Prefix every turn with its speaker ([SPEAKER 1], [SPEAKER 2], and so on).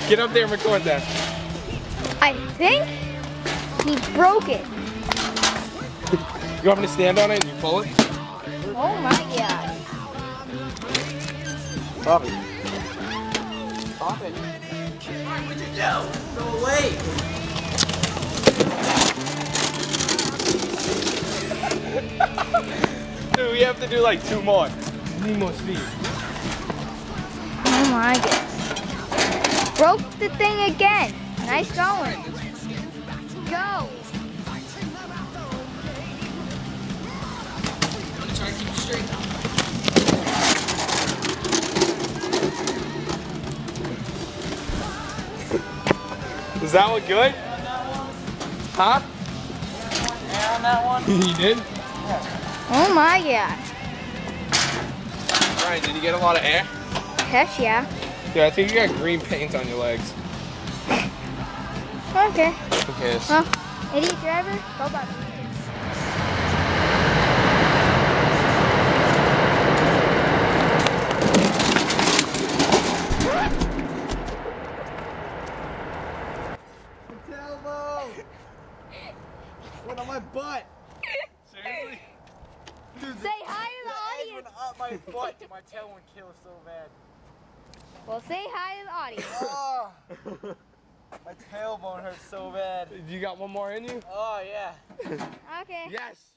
[SPEAKER 1] Get up there and record that.
[SPEAKER 2] I think he broke it.
[SPEAKER 1] You want me to stand on it and you pull it?
[SPEAKER 2] Oh my god.
[SPEAKER 1] Stop it. Stop it. Alright, what'd you do? Go away. Dude, we have to do like 2 more. We need more speed.
[SPEAKER 2] Oh my god. Broke the thing again. Nice going. Go.
[SPEAKER 1] Try to keep it straight. Does that look good? Huh?
[SPEAKER 3] Yeah, on that one.
[SPEAKER 1] You did?
[SPEAKER 2] Oh my god.
[SPEAKER 1] Ryan, did you get a lot of air?
[SPEAKER 2] Heck yeah.
[SPEAKER 1] Yeah, I think you got green paint on your legs.
[SPEAKER 2] Okay.
[SPEAKER 1] Who cares?
[SPEAKER 2] Well, idiot driver, go back.
[SPEAKER 3] Elbow! Went on my butt.
[SPEAKER 1] Seriously?
[SPEAKER 3] Dude,
[SPEAKER 2] Say hi to the
[SPEAKER 3] the edge
[SPEAKER 2] audience.
[SPEAKER 3] went up my butt. My tail went kill so bad.
[SPEAKER 2] Well, say hi to the audience.
[SPEAKER 3] Oh, my tailbone hurts so bad.
[SPEAKER 1] You got one more in you?
[SPEAKER 3] Oh yeah.
[SPEAKER 2] Okay.
[SPEAKER 1] Yes!